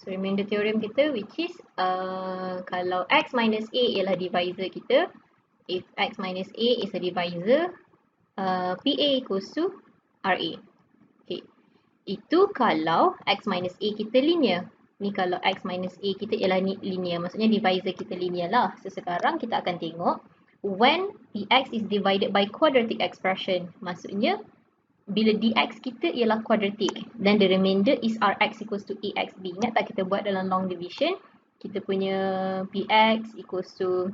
So remainder theorem kita which is kalau X minus A ialah divisor kita, if X minus A is a divisor, PA equals to RA. Okay. Itu kalau X minus A kita linear. Ni kalau X minus A kita ialah linear, maksudnya divisor kita linear lah. So sekarang kita akan tengok when PX is divided by quadratic expression. Maksudnya bila dx kita ialah quadratic dan the remainder is Rx equals to AXB. Ingat tak kita buat dalam long division? Kita punya PX equals to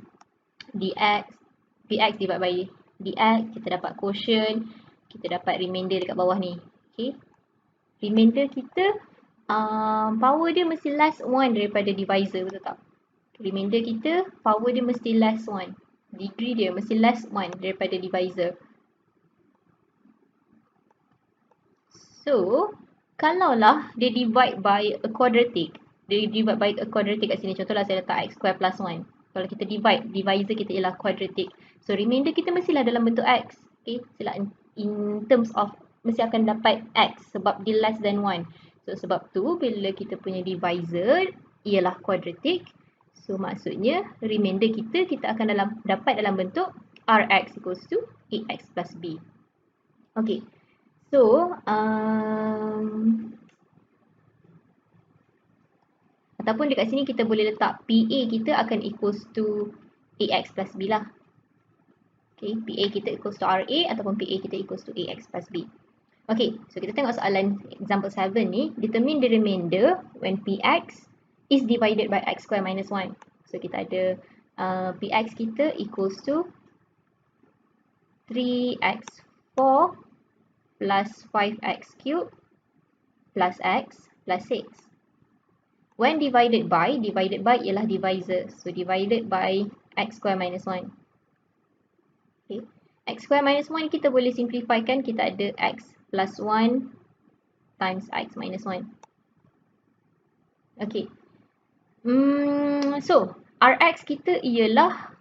dx, PX divided by dx, kita dapat quotient, kita dapat remainder dekat bawah ni. Okay. Remainder kita power dia mesti less 1 daripada divisor, betul tak? Remainder kita power dia mesti less 1. Degree dia mesti less 1 daripada divisor. So, kalaulah dia divide by a quadratic. Dia divide by a quadratic kat sini. Contohlah saya letak x square plus 1. Kalau kita divide, divisor kita ialah quadratic. So, remainder kita mestilah dalam bentuk x. Okay, mestilah in terms of, mesti akan dapat x sebab dia less than 1. So, sebab tu bila kita punya divisor ialah quadratic, so maksudnya remainder kita akan dapat dalam bentuk Rx equals to Ax plus B. Okay. So, ataupun dekat sini kita boleh letak PA kita akan equals to AX plus B lah. Okay, PA kita equals to RA ataupun PA kita equals to AX plus B. Okay, so kita tengok soalan example 7 ni. Determine the remainder when PX is divided by X square minus 1. So, kita ada PX kita equals to 3x4 plus 5x cubed plus x plus 6. When divided by ialah divisor. So, divided by x square minus 1. Okay. X square minus 1 kita boleh simplifikan. Kita ada x plus 1 times x minus 1. Okay. So, Rx kita ialah,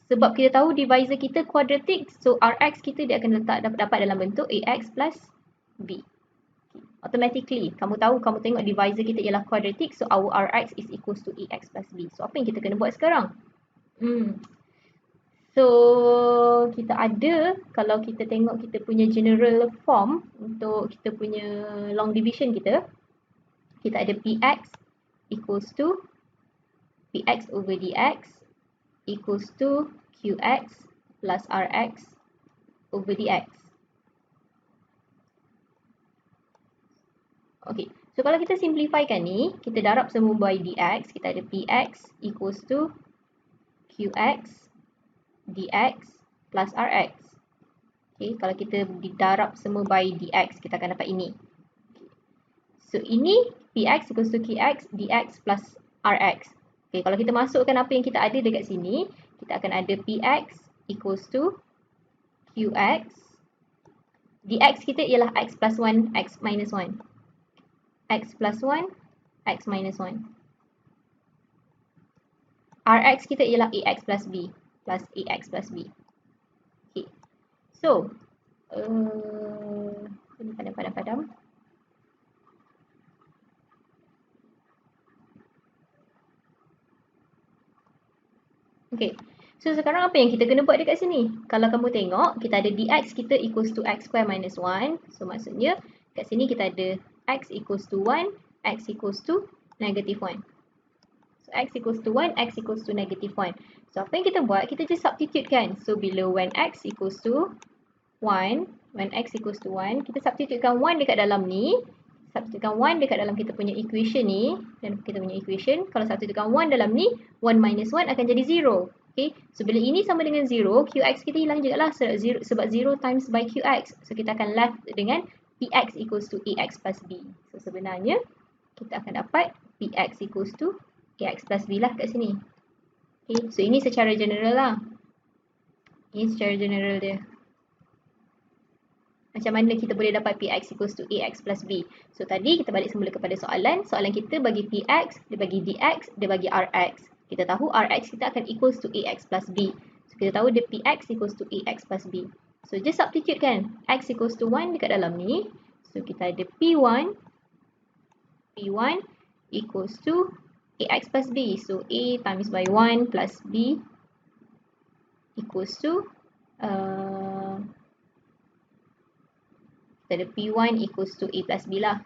sebab kita tahu divisor kita quadratic, so Rx kita dia akan dapat dalam bentuk Ax plus B. Okay. Automatically, kamu tengok divisor kita ialah quadratic, so our Rx is equals to Ax plus B. So, apa yang kita kena buat sekarang? So, kita ada, kalau kita tengok kita punya general form untuk kita punya long division kita ada Px equals to Px over dx equals to Qx plus Rx over dx. Okay, so kalau kita simplifikan ni, kita darab semua by dx, kita ada Px equals to Qx dx plus Rx. Okay, kalau kita didarab semua by dx, kita akan dapat ini. So, ini Px equals to Qx dx plus Rx. Okay, kalau kita masukkan apa yang kita ada dekat sini, kita akan ada Px equals to Qx. Dx kita ialah x plus 1, x minus 1. X plus 1, x minus 1. Rx kita ialah Ax plus B plus Ax plus B. Okay. So, ini padam. Okay, so sekarang apa yang kita kena buat dekat sini? Kalau kamu tengok, kita ada dx kita equals to x square minus 1. So, maksudnya kat sini kita ada x equals to 1, x equals to negative 1. So, x equals to 1, x equals to negative 1. So, apa yang kita buat? Kita just substitute kan. So, bila when x equals to 1, kita substitutekan 1 dekat dalam ni. Substitutekan 1 dekat dalam kita punya equation ni. Dan kita punya equation, kalau substitutekan 1 dalam ni, 1 minus 1 akan jadi 0. Okay, so bila ini sama dengan 0, Qx kita hilang juga lah sebab 0 times by Qx. So, kita akan left dengan Px equals to Ax plus B. So, sebenarnya, kita akan dapat Px equals to Ax plus B lah kat sini. Okay, so ini secara general lah. Ini secara general dia. Macam mana kita boleh dapat Px equals to Ax plus B. So, tadi kita balik semula kepada soalan. Soalan kita bagi Px, dia bagi dx, dia bagi Rx. Kita tahu Rx kita akan equals to Ax plus B. So, kita tahu dia Px equals to Ax plus B. So, just substitute kan. X equals to 1 dekat dalam ni. So, kita ada P1 P1 equals to AX plus B. So A times by 1 plus B equals to kita ada P1 equals to A plus B lah.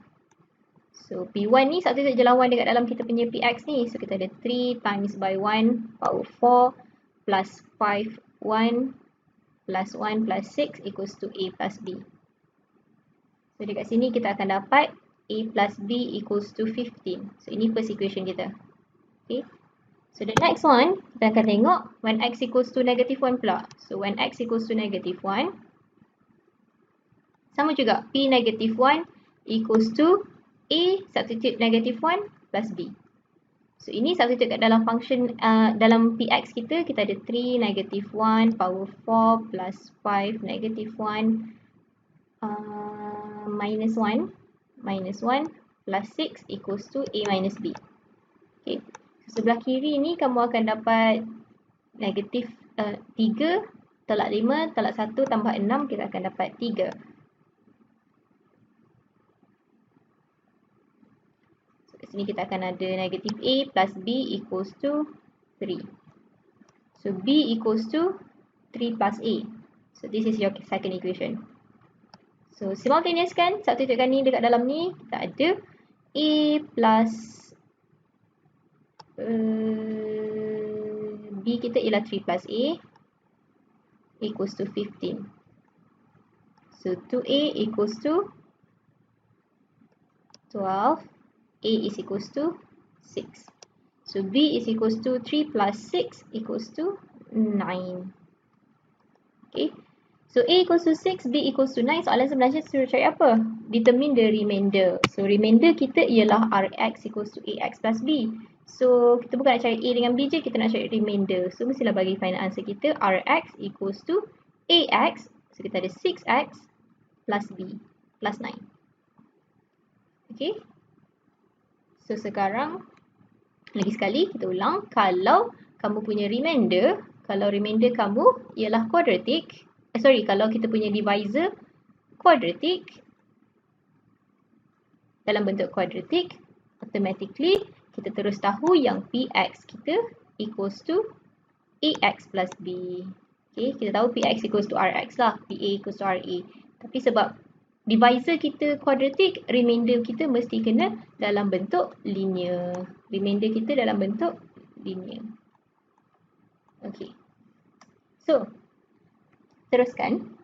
So P1 ni substitute je lawan dekat dalam kita punya PX ni. So kita ada 3 times by 1 power 4 plus 5 1 plus 1 plus 6 equals to A plus B. So dekat sini kita akan dapat A plus B equals to 15. So ini first equation kita. Okay. So the next one, kita akan tengok when X equals to negative 1 pula. So when X equals to negative 1, sama juga P negative 1 equals to A substitute negative 1 plus B. So ini substitute kat dalam function dalam PX kita ada 3 negative 1 power 4 plus 5 negative 1 minus 1 plus 6 equals to A minus B. Okay. So, sebelah kiri ni kamu akan dapat negatif 3 tolak 5 tolak 1 tambah 6, kita akan dapat 3. Sini kita akan ada negatif A plus B equals to 3. So B equals to 3 plus A. So this is your second equation. So simultaneous kan, substitutekan ni dekat dalam ni, kita ada A plus B kita ialah 3 plus A equals to 15. So 2A equals to 12. A is equals to 6. So B is equals to 3 plus 6 equals to 9. Okay. So A equals to 6, B equals to 9. Soalan sebenarnya suruh cari apa? Determine the remainder. So remainder kita ialah Rx equals to AX plus B. So kita bukan nak cari A dengan B je, kita nak cari remainder. So mestilah bagi final answer kita Rx equals to AX. So kita ada 6X plus B plus 9. Okay. So sekarang lagi sekali kita ulang, kalau kamu punya remainder, kalau remainder kamu ialah quadratic, kalau kita punya divisor quadratic dalam bentuk quadratic, automatically kita terus tahu yang Px kita equals to Ax plus B. Okay, kita tahu Px equals to Rx lah, Pa equals to Ra. Tapi sebab divisor kita quadratic, remainder kita mesti kena dalam bentuk linear. Remainder kita dalam bentuk linear. Okay. So, teruskan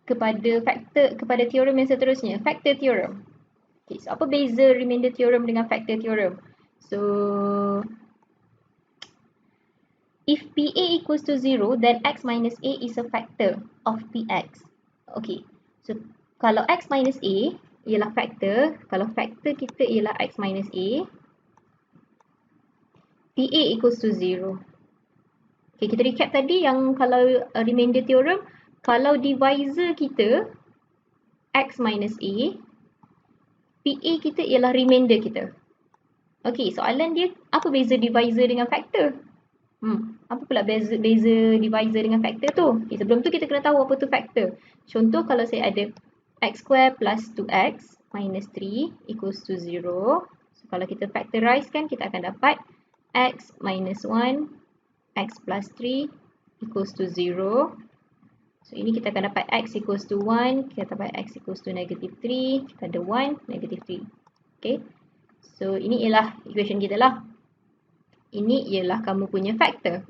kepada teorem yang seterusnya, factor theorem. Okay, so apa beza remainder theorem dengan factor theorem? So, if PA equals to 0, then X minus A is a factor of PX. Okay, so kalau X minus A ialah factor, kalau factor kita ialah X minus A, PA equals to 0. Okay, kita recap tadi yang kalau remainder theorem, kalau divisor kita X minus A, PA kita ialah remainder kita. Okay, soalan dia, apa beza divisor dengan factor? Apa pula beza divisor dengan factor tu? Okay, sebelum tu kita kena tahu apa tu factor. Contoh kalau saya ada x square plus 2x minus 3 equals to 0. So kalau kita factorize kan, kita akan dapat x minus 1, x plus 3 equals to 0. So ini kita akan dapat x equals to 1, kita dapat x equals to negative 3, kita ada 1, negative 3. Okay. So ini ialah equation kita lah. Ini ialah kamu punya factor.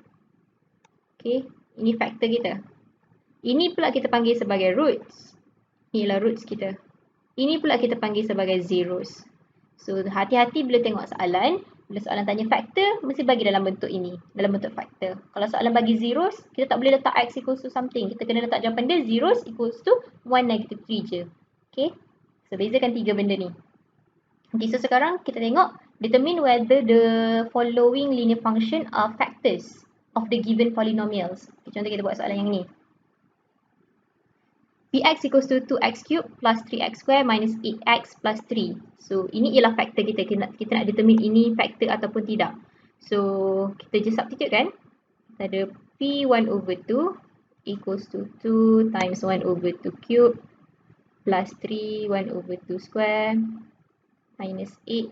Okay, ini factor kita. Ini pula kita panggil sebagai roots. Ini ialah roots kita. Ini pula kita panggil sebagai zeros. So hati-hati bila tengok soalan. Bila soalan tanya factor, mesti bagi dalam bentuk ini. Dalam bentuk factor. Kalau soalan bagi zeros, kita tak boleh letak x equals to something. Kita kena letak jawapan dia zeros equals to 1 negative 3 je. Okay. So bezakan tiga benda ni. Okay, so sekarang kita tengok determine whether the following linear function are factors of the given polynomials. Okay, contoh kita buat soalan yang ni. Px equals to 2x cubed plus 3x square minus 8x plus 3. So ini ialah factor kita. Kita nak determine ini factor ataupun tidak. So kita just substitute kan. Kita ada P1 over 2 equals to 2 times 1 over 2 cube plus 3 1 over 2 square minus 8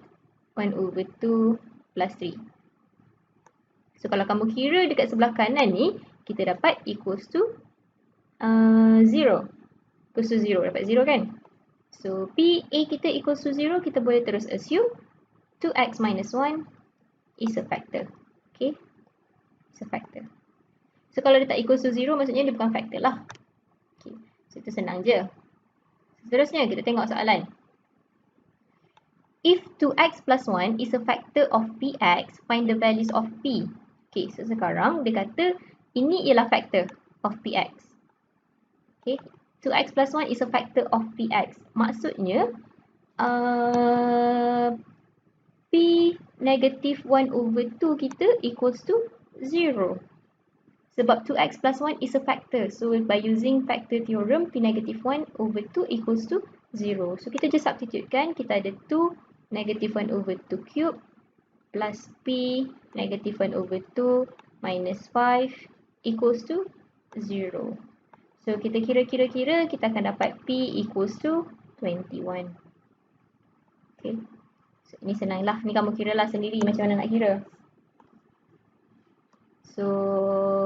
1 over 2 plus 3. So kalau kamu kira dekat sebelah kanan ni, kita dapat equals to 0. Equals to 0, dapat 0 kan? So PA kita equals to 0, kita boleh terus assume 2x minus 1 is a factor. Okay, it's a factor. So kalau dia tak equals to 0, maksudnya dia bukan factor lah. Okay, so itu senang je. Seterusnya kita tengok soalan. If 2x plus 1 is a factor of px, find the values of p. Okay, so sekarang dia kata ini ialah factor of px. Okay, 2x plus 1 is a factor of px. Maksudnya, p negative 1 over 2 kita equals to 0. Sebab 2x plus 1 is a factor. So, by using factor theorem, p negative 1 over 2 equals to 0. So, kita just substitutekan. Kita ada 2 negative 1 over 2 cube plus p negative 1 over 2 minus 5 equals to 0. So, kita kira-kira-kira, kita akan dapat p equals to 21. Okay. So, ini senang lah. Ni kamu kira lah sendiri macam mana nak kira. So,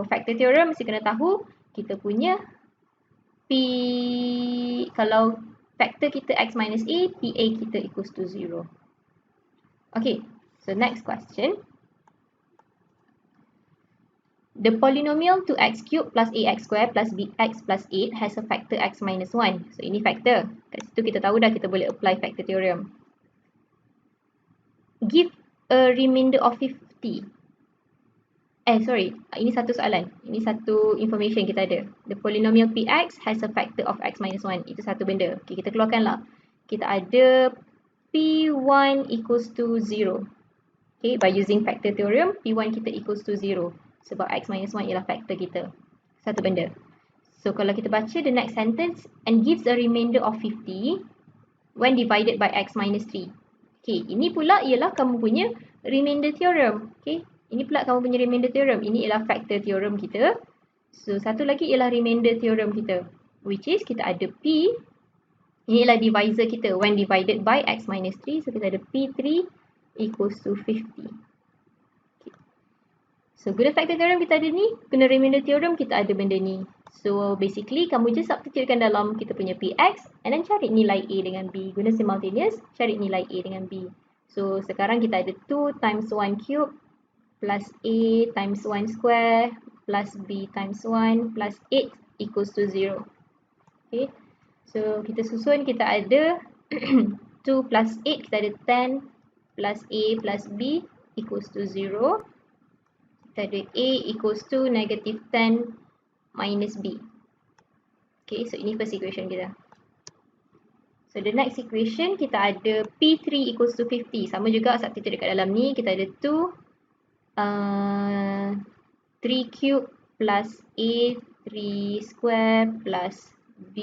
factor theorem mesti kena tahu kita punya p, kalau factor kita x minus a, PA kita equals to 0. Okay, so next question. The polynomial 2x cubed plus ax squared plus bx plus 8 has a factor x minus 1. So, ini factor. Kat situ kita tahu dah kita boleh apply factor theorem. Give a remainder of 50. Ini satu soalan. Ini satu information kita ada. The polynomial px has a factor of x minus 1. Itu satu benda. Okay, kita keluarkanlah. Kita ada p1 equals to 0. Okay, by using factor theorem, p1 kita equals to 0. Sebab x minus 1 ialah factor kita. Satu benda. So, kalau kita baca the next sentence, and gives a remainder of 50 when divided by x minus 3. Okay, ini pula ialah kamu punya remainder theorem. Okay, ini pula kamu punya remainder theorem. Ini ialah factor theorem kita. So, satu lagi ialah remainder theorem kita. Which is, kita ada P. Ini ialah divisor kita when divided by x minus 3. So, kita ada P3 equals to 50. Okay. So, guna factor theorem kita ada ni. Guna remainder theorem kita ada benda ni. So, basically, kamu just substitutekan dalam kita punya Px. And then cari nilai A dengan B. Guna simultaneous, cari nilai A dengan B. So, sekarang kita ada 2 times 1 cube plus A times 1 square plus B times 1 plus 8 equals to 0. Okay. So, kita susun, kita ada 2 plus 8, kita ada 10 plus A plus B equals to 0. Kita ada A equals to negative 10 minus B. Okay, so ini first equation kita. So, the next equation, kita ada P3 equals to 50. Sama juga substitute dekat dalam ni, kita ada 3 cube plus A 3 square plus B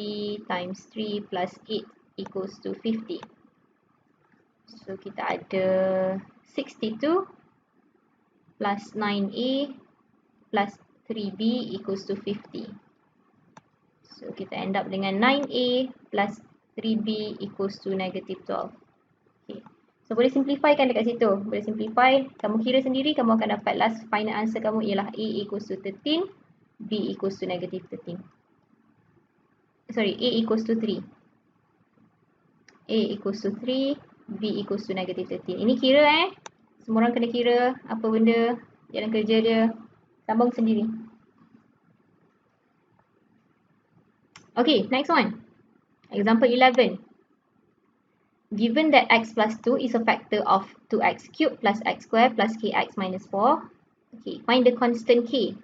times 3 plus 8 equals to 50. So, kita ada 62 plus 9A plus 3B equals to 50. So, kita end up dengan 9A plus 3B equals to negative 12. Okay. So, boleh simplifykan dekat situ. Boleh simplify. Kamu kira sendiri, kamu akan dapat last final answer kamu ialah A equals to 13, B equals to negative 13. Sorry, A equals to 3. A equals to 3, B equals to negative 13. Ini kira Semua orang kena kira apa benda jalan kerja dia. Sambung sendiri. Okay, next one. Example 11. Given that x plus 2 is a factor of 2x cubed plus x squared plus kx minus 4. Okay, find the constant k.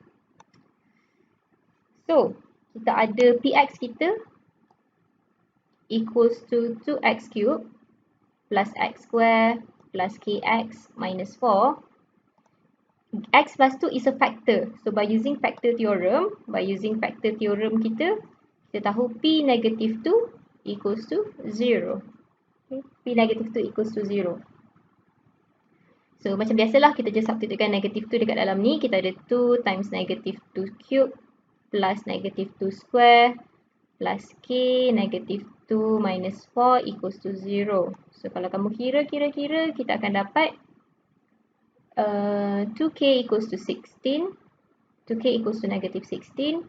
So, kita ada px kita equals to 2x cubed plus x squared plus kx minus 4. X plus 2 is a factor. So, by using factor theorem, kita tahu p negative 2 equals to 0. Okay. P negative 2 equals to 0. So, macam biasalah, kita just substitutekan negative 2 dekat dalam ni. Kita ada 2 times negative 2 cube plus negative 2 square plus K negative 2 minus 4 equals to 0. So kalau kamu kira, kita akan dapat 2K equals to 16, 2K equals to negative 16,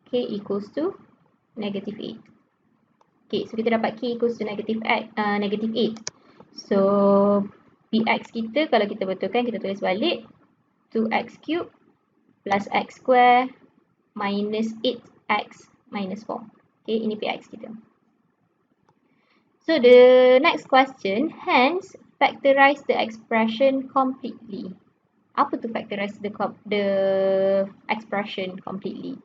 K equals to negative 8. Okay, so kita dapat K equals to negative 8. So, Px kita kalau kita betulkan, kita tulis balik 2x cube plus x square minus 8x minus 4. Okay, ini Px kita. So, the next question, hence, factorize the expression completely. Apa tu factorize the expression completely?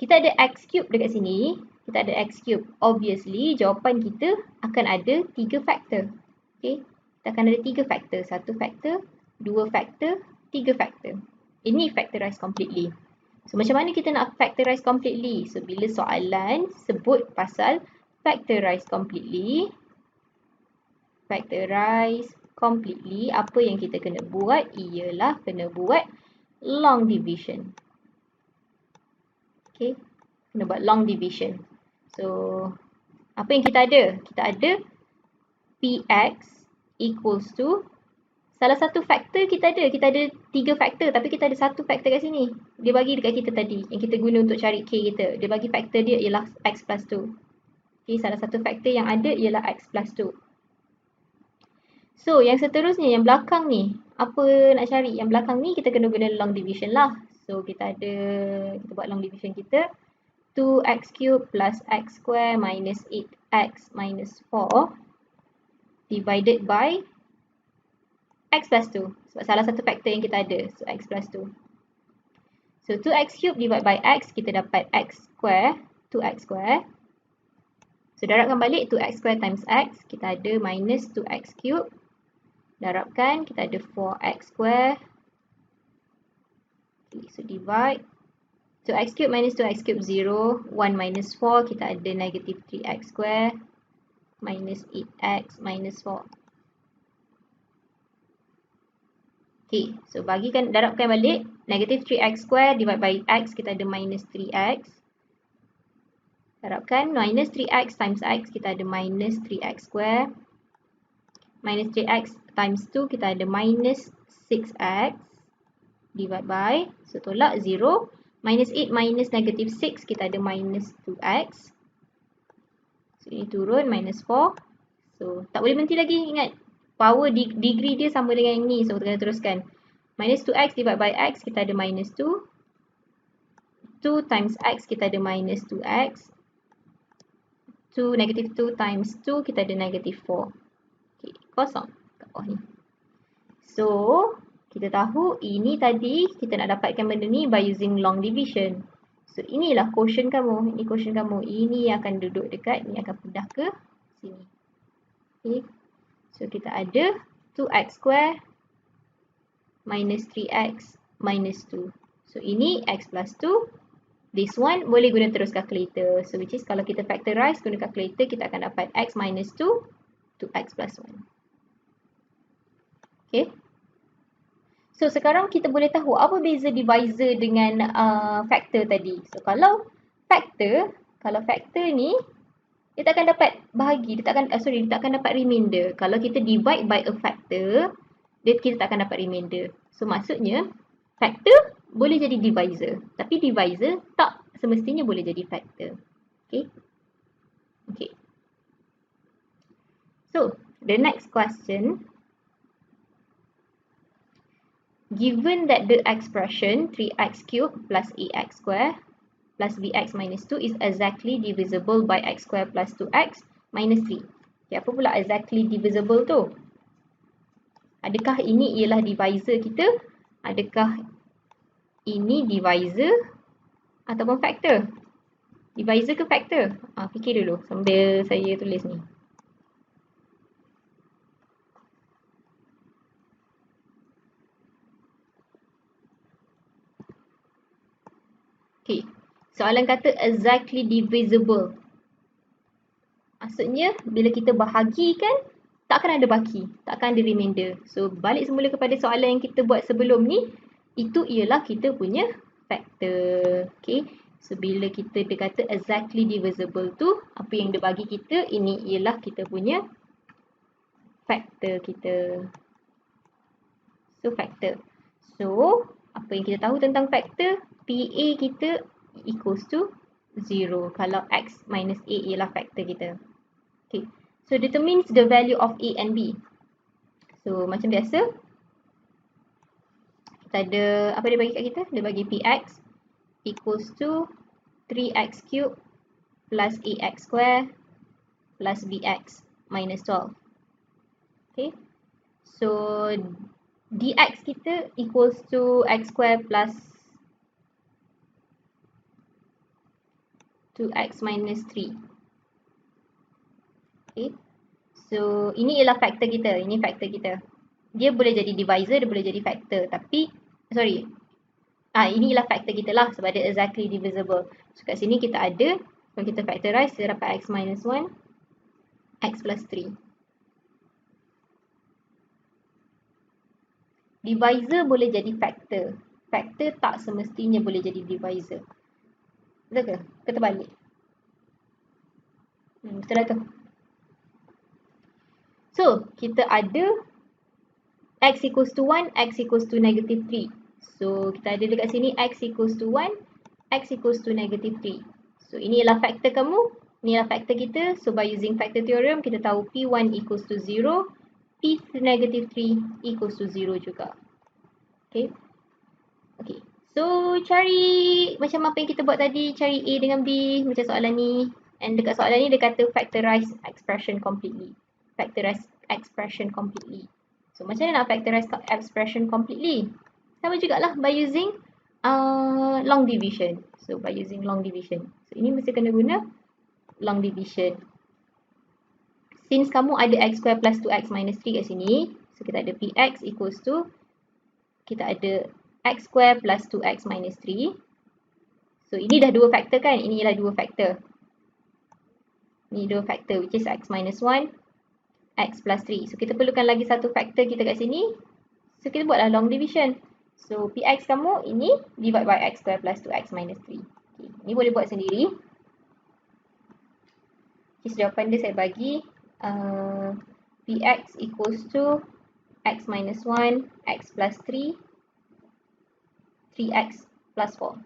Kita ada x cube dekat sini. Kita ada x cube. Obviously, jawapan kita akan ada 3 faktor. Okay. Kita akan ada 3 faktor. 1 faktor, 2 faktor, 3 faktor. Ini factorize completely. So, macam mana kita nak factorize completely? So, bila soalan sebut pasal factorize completely, apa yang kita kena buat ialah kena buat long division. Okay, kena buat long division. So, apa yang kita ada? Kita ada Px equals to, salah satu faktor kita ada 3 faktor tapi kita ada 1 faktor kat sini. Dia bagi dekat kita tadi, yang kita guna untuk cari K kita. Dia bagi faktor dia ialah x plus 2. Okay, salah satu faktor yang ada ialah x plus 2. So, yang seterusnya, yang belakang ni, apa nak cari? Yang belakang ni kita kena guna long division lah. So, kita buat long division kita. 2x cube plus x square minus 8x minus 4 divided by x plus 2. Sebab salah satu faktor yang kita ada. So, x plus 2. So, 2x cube divided by x, kita dapat x square, 2x square. So, darabkan balik 2x square times x, kita ada minus 2x cube. Darabkan, kita ada 4x square. Okay, so, divide. 2x cube minus 2x cube 0. 1 minus 4, kita ada negative 3x square. Minus 8x minus 4. Okay, so darabkan balik. Negative 3x square divided by x, kita ada minus 3x. Darabkan, minus 3x times x, kita ada minus 3x square. Minus 3x times 2, kita ada minus 6x. Divide by, so tolak 0. Minus 8 minus negative 6, kita ada minus 2x. So, ini turun, minus 4. So, tak boleh berhenti lagi, ingat. Power degree dia sama dengan yang ni. So, kita kena teruskan. Minus 2x divided by x, kita ada minus 2. 2 times x, kita ada minus 2x. 2, negative 2 times 2, kita ada negative 4. Okay, kosong kat bawah ni. So, kita tahu ini tadi kita nak dapatkan benda ni by using long division. So, inilah quotient kamu. Ini quotient kamu. Ini yang akan duduk dekat, ni akan pindah ke sini. Okay. So, kita ada 2x square minus 3x minus 2. So, ini x plus 2. This one boleh guna terus calculator. So, which is kalau kita factorize guna calculator, kita akan dapat x minus 2 to x plus 1. Okay. So, sekarang kita boleh tahu apa beza divisor dengan factor tadi. So, kalau factor ni, dia tak akan dapat bahagi, dia tak akan dapat remainder. Kalau kita divide by a factor, kita tak akan dapat remainder. So, maksudnya, factor boleh jadi divisor. Tapi divisor tak semestinya boleh jadi factor. Okay. Okay. So, the next question. Given that the expression 3x cubed plus ax square plus bx minus 2 is exactly divisible by x square plus 2x minus 3. Okay, apa pula exactly divisible tu? Adakah ini ialah divisor kita? Adakah ini divisor ataupun factor? Divisor ke factor? Fikir dulu sambil saya tulis ni. Okay, soalan kata exactly divisible. Maksudnya, bila kita bahagikan, tak akan ada baki, tak akan ada remainder. So, balik semula kepada soalan yang kita buat sebelum ni, itu ialah kita punya factor. Okay, So bila dia kata exactly divisible tu, apa yang dia bagi kita, ini ialah kita punya factor kita. So factor. So apa yang kita tahu tentang factor, PA kita equals to 0 kalau X minus A ialah factor kita. Okay. So determines the value of A and B. So macam biasa, kita ada, apa dia bagi kat kita? Dia bagi PX equals to 3x cube plus AX square plus BX minus 12. Okay. So dx kita equals to x square plus 2x minus 3. Okay. So ini ialah factor kita. Ini factor kita. Dia boleh jadi divisor, dia boleh jadi factor. Tapi, sorry. Ini ialah factor kita lah sebab dia exactly divisible. So kat sini kita ada, kalau kita factorize, kita dapat x minus 1, x plus 3. Divisor boleh jadi factor. Factor tak semestinya boleh jadi divisor. Betul ke? Kita balik. Betul lah tu. So, kita ada x equals to 1, x equals to negative 3. So, kita ada dekat sini x equals to 1, x equals to negative 3. So, ini ialah factor kamu. Ini ialah factor kita. So, by using factor theorem, kita tahu P1 equals to 0. P negative 3 equals to 0 juga. Okay. Okay. So, cari macam apa yang kita buat tadi. Cari A dengan B macam soalan ni. And dekat soalan ni dia kata factorize expression completely. Factorize expression completely. So, macam mana nak factorize expression completely? Sama jugalah by using long division. So, by using long division. So, ini mesti kena guna long division. Since kamu ada x square plus 2x minus 3 kat sini, so kita ada px equals to, kita ada x square plus 2x minus 3. So, ini dah dua factor kan? Ini ialah dua factor. Ini dua factor which is x minus 1, x plus 3. So, kita perlukan lagi satu factor kita kat sini. So, kita buatlah long division. So, px kamu ini divide by x square plus 2x minus 3. Okay. Ini boleh buat sendiri. Okay, so jawapan dia saya bagi px equals to x minus 1, x plus 3, 3x plus 4.